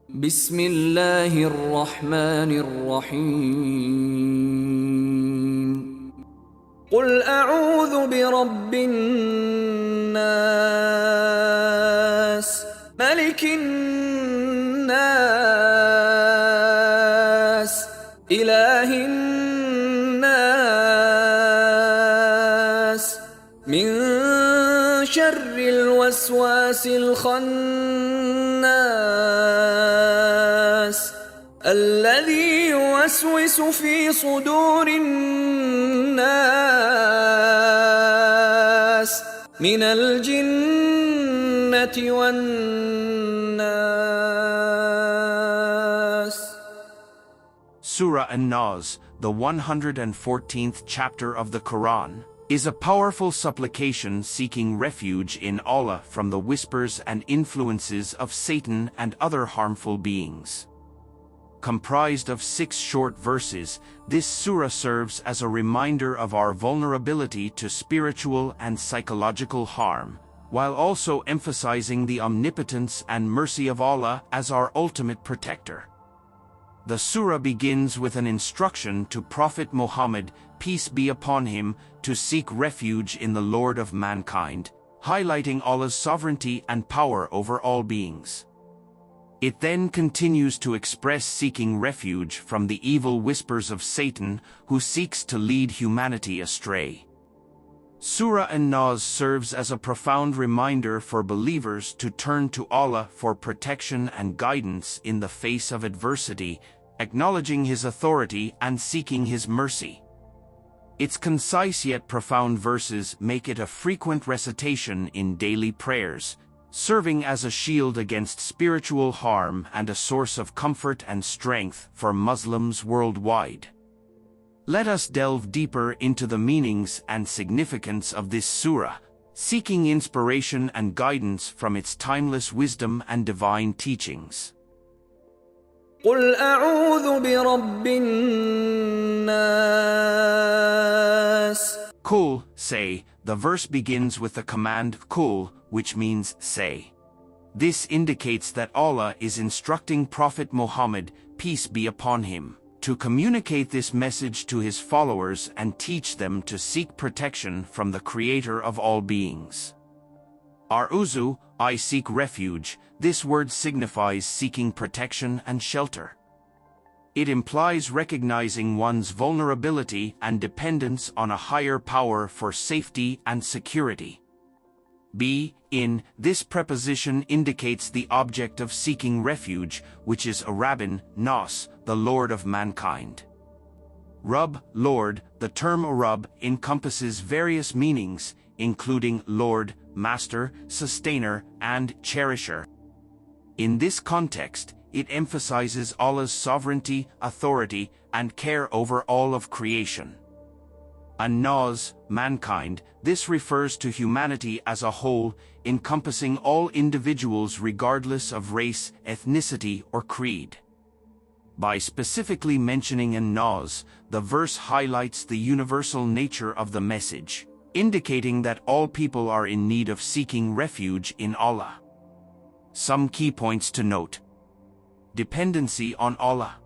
بسم الله الرحمن الرحيم قل أعوذ برب الناس ملك الناس إله الناس من شر الوسواس الخناس الذي يوسوس في صدور الناس من الجنة والناس. Surah An-Nas, the 114th chapter of the Quran, is a powerful supplication seeking refuge in Allah from the whispers and influences of Satan and other harmful beings. Comprised of 6 short verses, this surah serves as a reminder of our vulnerability to spiritual and psychological harm, while also emphasizing the omnipotence and mercy of Allah as our ultimate protector. The surah begins with an instruction to Prophet Muhammad, peace be upon him, to seek refuge in the Lord of mankind, highlighting Allah's sovereignty and power over all beings. It then continues to express seeking refuge from the evil whispers of Satan, who seeks to lead humanity astray. Surah An-Nas serves as a profound reminder for believers to turn to Allah for protection and guidance in the face of adversity, acknowledging His authority and seeking His mercy. Its concise yet profound verses make it a frequent recitation in daily prayers, serving as a shield against spiritual harm and a source of comfort and strength for Muslims worldwide. Let us delve deeper into the meanings and significance of this surah, seeking inspiration and guidance from its timeless wisdom and divine teachings. قل أعوذ برب الناس. Qul, say. The verse begins with the command Qul, which means say. This indicates that Allah is instructing Prophet Muhammad, peace be upon him, to communicate this message to his followers and teach them to seek protection from the Creator of all beings. A'udhu, I seek refuge. This word signifies seeking protection and shelter. It implies recognizing one's vulnerability and dependence on a higher power for safety and security. In this preposition indicates the object of seeking refuge, which is Rabbin, Nas, the Lord of mankind. Rabb, Lord. The term Rabb encompasses various meanings, including Lord, Master, Sustainer, and Cherisher. In this context, it emphasizes Allah's sovereignty, authority, and care over all of creation. An-Nas, mankind. This refers to humanity as a whole, encompassing all individuals regardless of race, ethnicity, or creed. By specifically mentioning An-Nas, the verse highlights the universal nature of the message, indicating that all people are in need of seeking refuge in Allah. Some key points to note. Dependency on Allah.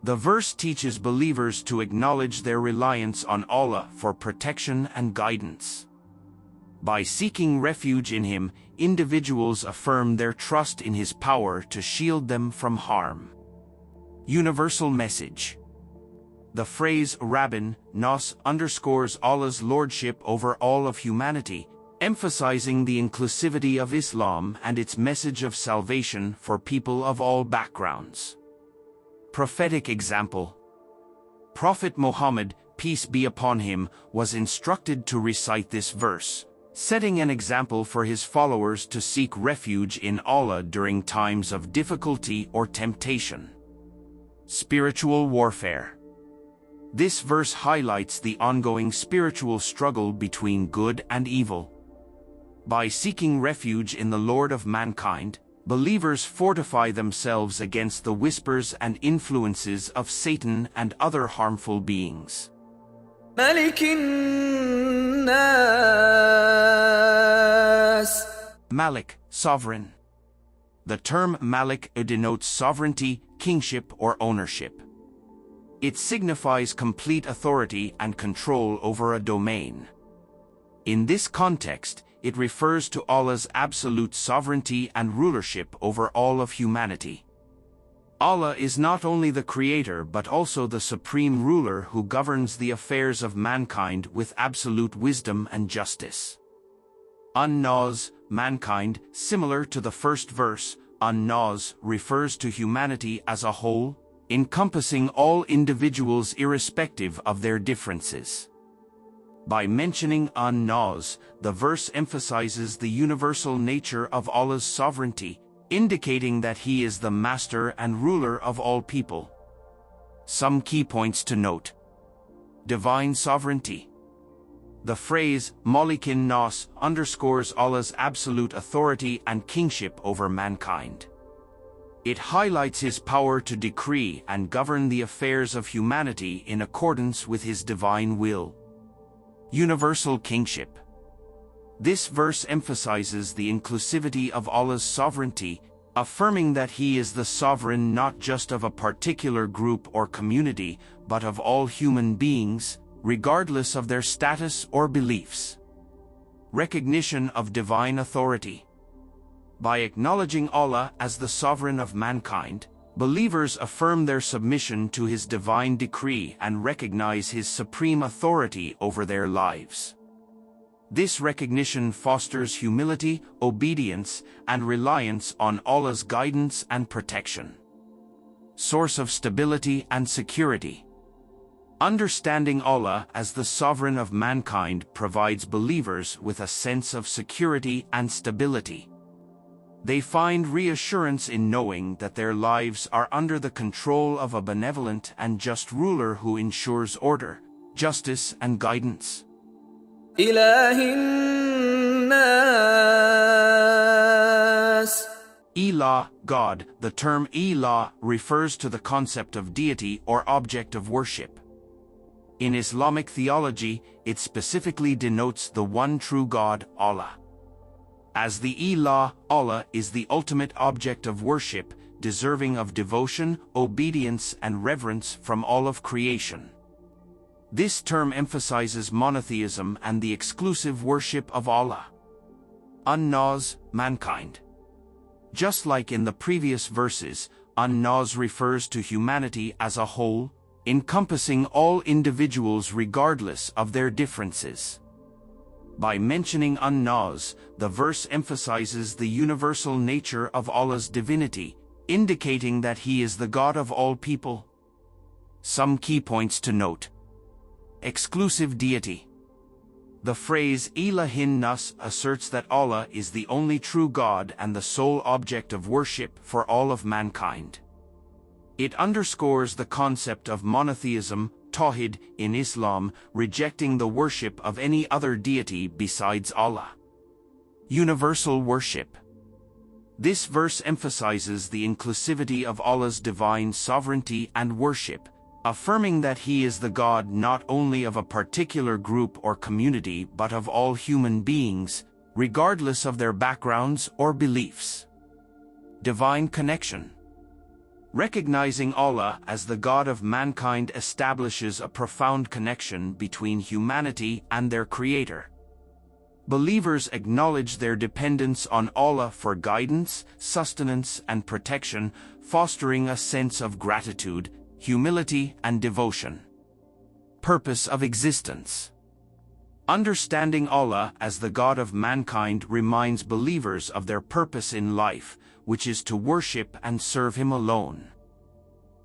The verse teaches believers to acknowledge their reliance on Allah for protection and guidance. By seeking refuge in Him, individuals affirm their trust in His power to shield them from harm. Universal message. The phrase Rabbin, Nas underscores Allah's lordship over all of humanity, emphasizing the inclusivity of Islam and its message of salvation for people of all backgrounds. Prophetic example. Prophet Muhammad, peace be upon him, was instructed to recite this verse, setting an example for his followers to seek refuge in Allah during times of difficulty or temptation. Spiritual warfare. This verse highlights the ongoing spiritual struggle between good and evil. By seeking refuge in the Lord of mankind, believers fortify themselves against the whispers and influences of Satan and other harmful beings. ملك الناس. Malik, sovereign. The term Malik denotes sovereignty, kingship, or ownership. It signifies complete authority and control over a domain. In this context, it refers to Allah's absolute sovereignty and rulership over all of humanity. Allah is not only the creator but also the supreme ruler who governs the affairs of mankind with absolute wisdom and justice. An-Nas, mankind, similar to the first verse, An-Nas refers to humanity as a whole, encompassing all individuals irrespective of their differences. By mentioning An-Nas, the verse emphasizes the universal nature of Allah's sovereignty, indicating that He is the master and ruler of all people. Some key points to note. Divine sovereignty. The phrase Malikin Nas underscores Allah's absolute authority and kingship over mankind. It highlights His power to decree and govern the affairs of humanity in accordance with His divine will. Universal kingship. This verse emphasizes the inclusivity of Allah's sovereignty, affirming that He is the sovereign not just of a particular group or community, but of all human beings, regardless of their status or beliefs. Recognition of divine authority. By acknowledging Allah as the sovereign of mankind, believers affirm their submission to His divine decree and recognize His supreme authority over their lives. This recognition fosters humility, obedience, and reliance on Allah's guidance and protection. Source of stability and security. Understanding Allah as the sovereign of mankind provides believers with a sense of security and stability. They find reassurance in knowing that their lives are under the control of a benevolent and just ruler who ensures order, justice, and guidance. Ilahinnas. Ilah, God. The term Ilah refers to the concept of deity or object of worship. In Islamic theology, it specifically denotes the one true God, Allah. As the Ilah, Allah is the ultimate object of worship, deserving of devotion, obedience, and reverence from all of creation. This term emphasizes monotheism and the exclusive worship of Allah. An-Nas, mankind. Just like in the previous verses, An-Nas refers to humanity as a whole, encompassing all individuals regardless of their differences. By mentioning An-Nas, the verse emphasizes the universal nature of Allah's divinity, indicating that He is the God of all people. Some key points to note. Exclusive deity. The phrase Ilahin Nas asserts that Allah is the only true God and the sole object of worship for all of mankind. It underscores the concept of monotheism, Tawhid, in Islam, rejecting the worship of any other deity besides Allah. Universal worship. This verse emphasizes the inclusivity of Allah's divine sovereignty and worship, affirming that He is the God not only of a particular group or community but of all human beings, regardless of their backgrounds or beliefs. Divine connection. Recognizing Allah as the God of mankind establishes a profound connection between humanity and their Creator. Believers acknowledge their dependence on Allah for guidance, sustenance, and protection, fostering a sense of gratitude, humility, and devotion. Purpose of existence. Understanding Allah as the God of mankind reminds believers of their purpose in life, which is to worship and serve Him alone.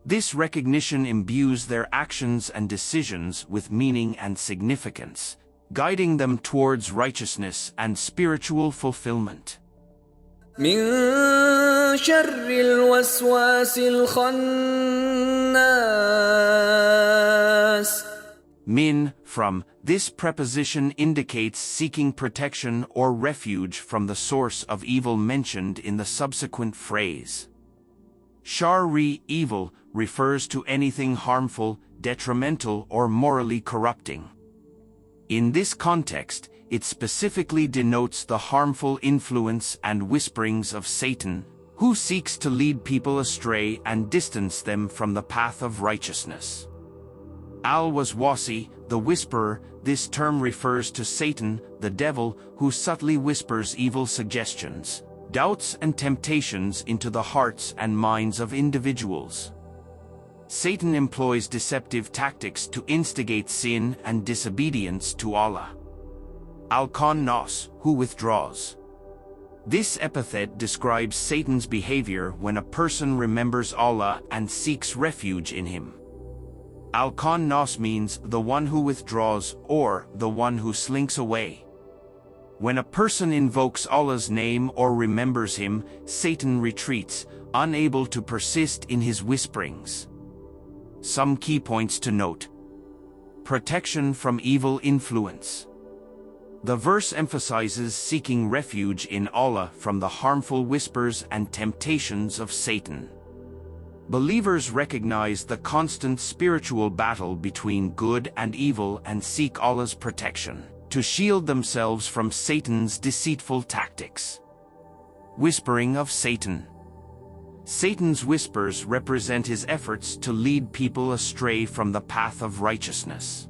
This recognition imbues their actions and decisions with meaning and significance, guiding them towards righteousness and spiritual fulfillment. من شر الوسواس الخناس. Min, from, this preposition indicates seeking protection or refuge from the source of evil mentioned in the subsequent phrase. Shari, evil, refers to anything harmful, detrimental, or morally corrupting. In this context, it specifically denotes the harmful influence and whisperings of Satan, who seeks to lead people astray and distance them from the path of righteousness. Al-Waswasi, the whisperer, this term refers to Satan, the devil, who subtly whispers evil suggestions, doubts and temptations into the hearts and minds of individuals. Satan employs deceptive tactics to instigate sin and disobedience to Allah. Al-Nas, who withdraws. This epithet describes Satan's behavior when a person remembers Allah and seeks refuge in him. Al-Nas means the one who withdraws or the one who slinks away. When a person invokes Allah's name or remembers him, Satan retreats, unable to persist in his whisperings. Some key points to note. Protection from evil influence. The verse emphasizes seeking refuge in Allah from the harmful whispers and temptations of Satan. Believers recognize the constant spiritual battle between good and evil and seek Allah's protection to shield themselves from Satan's deceitful tactics. Whispering of Satan. Satan's whispers represent his efforts to lead people astray from the path of righteousness.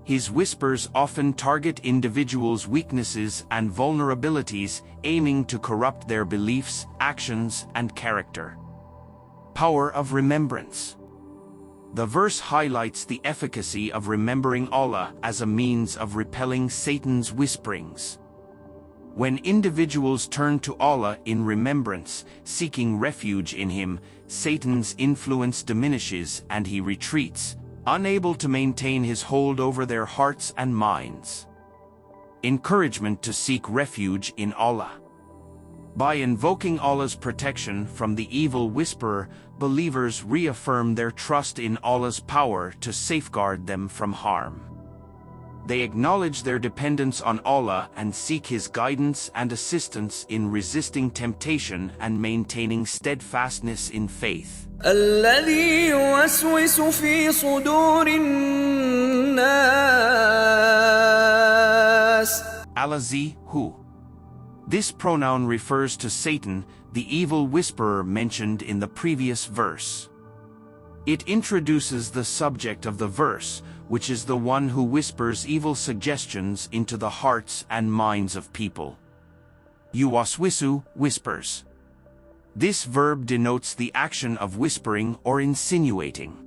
His whispers often target individuals' weaknesses and vulnerabilities, aiming to corrupt their beliefs, actions, and character. Power of remembrance. The verse highlights the efficacy of remembering Allah as a means of repelling Satan's whisperings. When individuals turn to Allah in remembrance, seeking refuge in Him, Satan's influence diminishes and he retreats, unable to maintain his hold over their hearts and minds. Encouragement to seek refuge in Allah. By invoking Allah's protection from the evil whisperer, believers reaffirm their trust in Allah's power to safeguard them from harm. They acknowledge their dependence on Allah and seek His guidance and assistance in resisting temptation and maintaining steadfastness in faith. الذي يوسوس في صدور الناس. Alazi, who? This pronoun refers to Satan, the evil whisperer mentioned in the previous verse. It introduces the subject of the verse, which is the one who whispers evil suggestions into the hearts and minds of people. Yuwaswisu, whispers. This verb denotes the action of whispering or insinuating.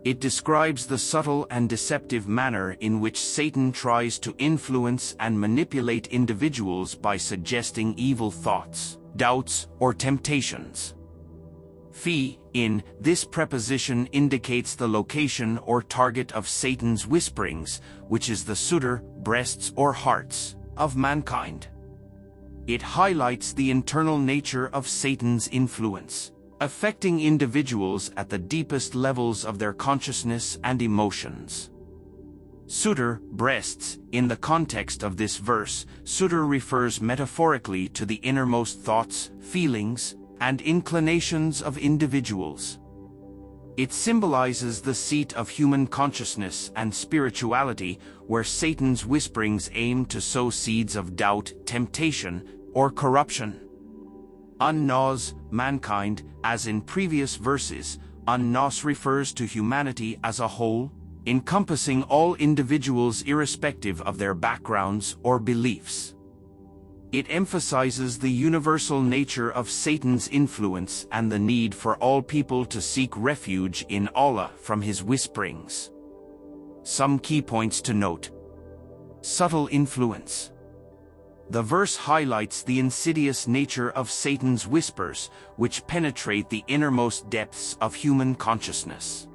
It describes the subtle and deceptive manner in which Satan tries to influence and manipulate individuals by suggesting evil thoughts, doubts, or temptations. Fi, in, this preposition indicates the location or target of Satan's whisperings, which is the sudr, breasts or hearts, of mankind. It highlights the internal nature of Satan's influence, affecting individuals at the deepest levels of their consciousness and emotions. Sudr, breasts, in the context of this verse, sudr refers metaphorically to the innermost thoughts, feelings, and inclinations of individuals. It symbolizes the seat of human consciousness and spirituality, where Satan's whisperings aim to sow seeds of doubt, temptation, or corruption. An-Nas, mankind, as in previous verses, An-Nas refers to humanity as a whole, encompassing all individuals irrespective of their backgrounds or beliefs. It emphasizes the universal nature of Satan's influence and the need for all people to seek refuge in Allah from his whisperings. Some key points to note. Subtle influence. The verse highlights the insidious nature of Satan's whispers, which penetrate the innermost depths of human consciousness.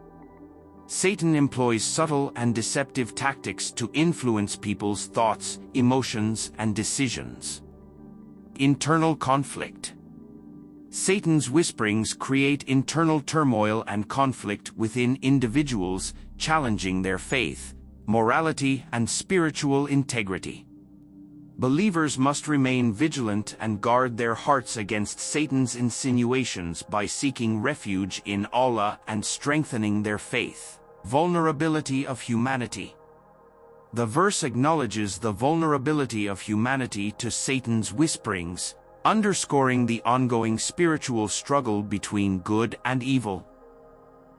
Satan employs subtle and deceptive tactics to influence people's thoughts, emotions, and decisions. Internal conflict. Satan's whisperings create internal turmoil and conflict within individuals, challenging their faith, morality, and spiritual integrity. Believers must remain vigilant and guard their hearts against Satan's insinuations by seeking refuge in Allah and strengthening their faith. Vulnerability of humanity. The verse acknowledges the vulnerability of humanity to Satan's whisperings, underscoring the ongoing spiritual struggle between good and evil.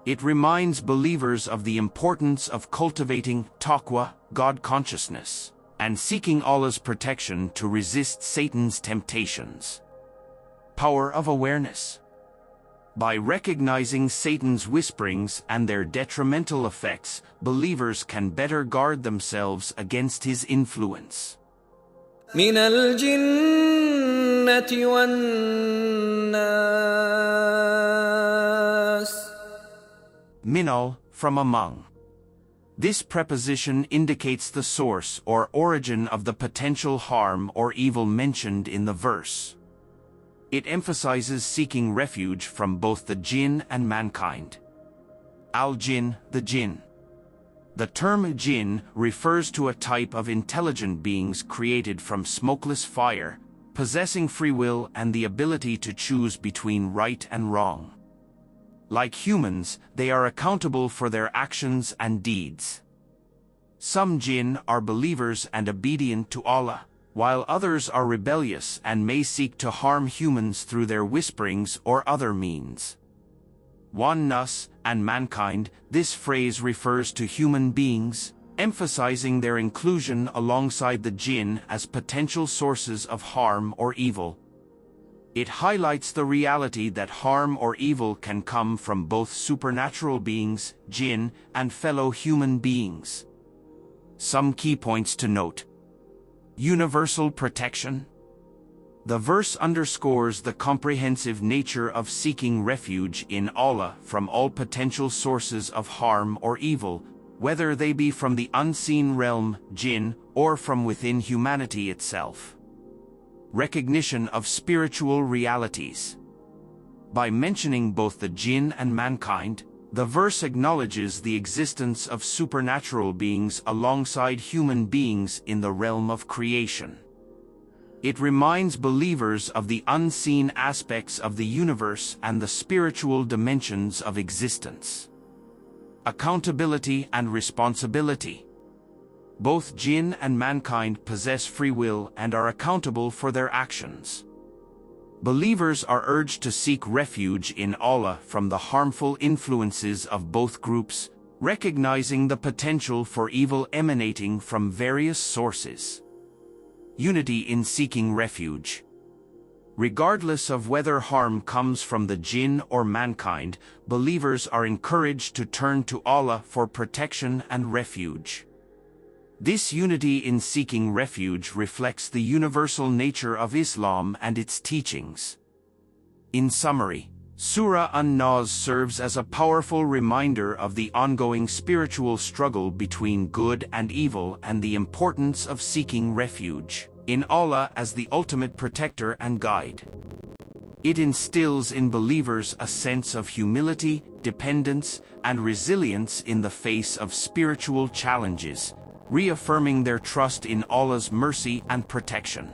It reminds believers of the importance of cultivating taqwa, God consciousness, and seeking Allah's protection to resist Satan's temptations. Power of awareness. By recognizing Satan's whisperings and their detrimental effects, believers can better guard themselves against his influence. من الجنة والناس. Minal, from among. This preposition indicates the source or origin of the potential harm or evil mentioned in the verse. It emphasizes seeking refuge from both the jinn and mankind. Al-jinn, the jinn. The term jinn refers to a type of intelligent beings created from smokeless fire, possessing free will and the ability to choose between right and wrong. Like humans, they are accountable for their actions and deeds. Some jinn are believers and obedient to Allah, while others are rebellious and may seek to harm humans through their whisperings or other means. Wan-nas, and mankind, this phrase refers to human beings, emphasizing their inclusion alongside the jinn as potential sources of harm or evil. It highlights the reality that harm or evil can come from both supernatural beings, jinn, and fellow human beings. Some key points to note. Universal protection. The verse underscores the comprehensive nature of seeking refuge in Allah from all potential sources of harm or evil, whether they be from the unseen realm, jinn, or from within humanity itself. Recognition of spiritual realities. By mentioning both the jinn and mankind, the verse acknowledges the existence of supernatural beings alongside human beings in the realm of creation. It reminds believers of the unseen aspects of the universe and the spiritual dimensions of existence. Accountability and responsibility. Both jinn and mankind possess free will and are accountable for their actions. Believers are urged to seek refuge in Allah from the harmful influences of both groups, recognizing the potential for evil emanating from various sources. Unity in seeking refuge. Regardless of whether harm comes from the jinn or mankind, believers are encouraged to turn to Allah for protection and refuge. This unity in seeking refuge reflects the universal nature of Islam and its teachings. In summary, Surah An-Nas serves as a powerful reminder of the ongoing spiritual struggle between good and evil and the importance of seeking refuge in Allah as the ultimate protector and guide. It instills in believers a sense of humility, dependence, and resilience in the face of spiritual challenges, reaffirming their trust in Allah's mercy and protection.